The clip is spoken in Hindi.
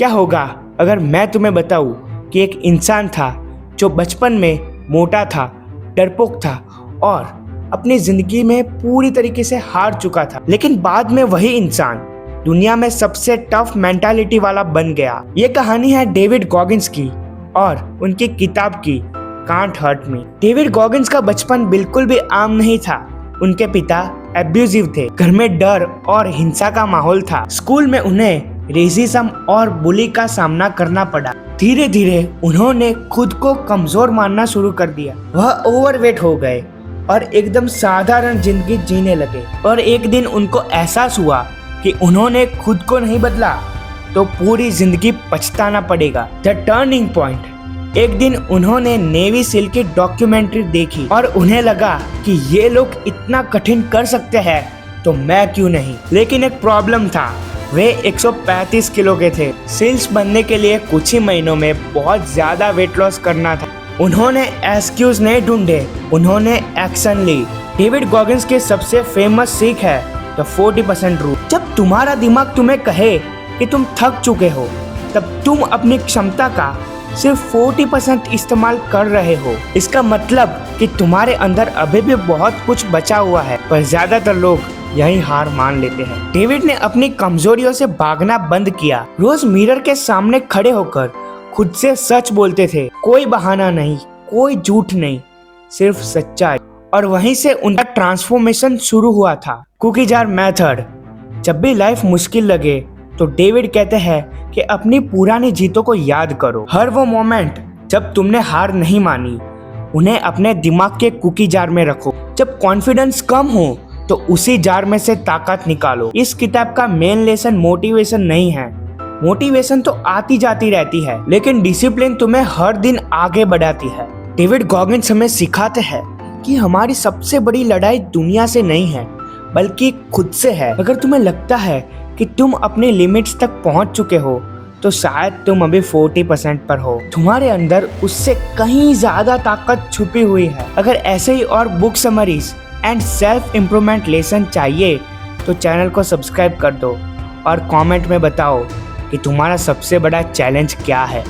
क्या होगा अगर मैं तुम्हें बताऊं कि एक इंसान था जो बचपन में मोटा था, डरपोक था और अपनी जिंदगी में पूरी तरीके से हार चुका था, लेकिन बाद में वही इंसान दुनिया में सबसे टफ मेंटालिटी वाला बन गया। ये कहानी है डेविड गॉगिंस की और उनकी किताब की can't hurt me. David Goggins का बचपन बिल्कुल भी आम नहीं था। उनके पिता एब्यूजिव थे, घर में डर और हिंसा का माहौल था। स्कूल में उन्हें रेसिज्म और बुली का सामना करना पड़ा। धीरे धीरे उन्होंने खुद को कमजोर मानना शुरू कर दिया। वह ओवरवेट हो गए और एकदम साधारण जिंदगी जीने लगे। और एक दिन उनको एहसास हुआ कि उन्होंने खुद को नहीं बदला तो पूरी जिंदगी पछताना पड़ेगा। The turning point. एक दिन उन्होंने नेवी सील की डॉक्यूमेंट्री देखी और उन्हें लगा कि ये लोग इतना कठिन कर सकते हैं तो मैं क्यों नहीं। लेकिन एक प्रॉब्लम था, वे 135 किलो के थे। सील्स बनने के लिए कुछ ही महीनों में बहुत ज्यादा वेट लॉस करना था। उन्होंने एक्सक्यूज नहीं ढूंढे, उन्होंने एक्शन ली। डेविड गॉगिंस के सबसे फेमस सीख है द 40% रूल। जब तुम्हारा दिमाग तुम्हें कहे कि तुम थक चुके हो, तब तुम अपनी क्षमता का सिर्फ 40% इस्तेमाल कर रहे हो। इसका मतलब कि तुम्हारे अंदर अभी भी बहुत कुछ बचा हुआ है, पर ज्यादातर लोग यही हार मान लेते हैं। डेविड ने अपनी कमजोरियों से भागना बंद किया। रोज मिरर के सामने खड़े होकर खुद से सच बोलते थे। कोई बहाना नहीं, कोई झूठ नहीं, सिर्फ सच्चाई। और वहीं से उनका ट्रांसफॉर्मेशन शुरू हुआ था। Cookie jar method. जब भी लाइफ मुश्किल लगे तो डेविड कहते हैं कि अपनी पुरानी जीतों को याद करो। हर वो मोमेंट जब तुमने हार नहीं मानी, उन्हें अपने दिमाग के कुकी जार में रखो। जब कॉन्फिडेंस कम हो तो उसी जार में से ताकत निकालो। इस किताब का मेन लेसन मोटिवेशन नहीं है। मोटिवेशन तो आती जाती रहती है, लेकिन डिसिप्लिन तुम्हें हर दिन आगे बढ़ाती है। डेविड गॉगिंस हमें सिखाते हैं कि हमारी सबसे बड़ी लड़ाई दुनिया से नहीं है, बल्कि खुद से है। अगर तुम्हें लगता है कि तुम अपने लिमिट्स तक पहुंच चुके हो, तो शायद तुम अभी 40% पर हो। तुम्हारे अंदर उससे कहीं ज्यादा ताकत छुपी हुई है। अगर ऐसे ही और book summaries and self improvement lesson चाहिए तो चैनल को सब्सक्राइब कर दो और कमेंट में बताओ कि तुम्हारा सबसे बड़ा चैलेंज क्या है।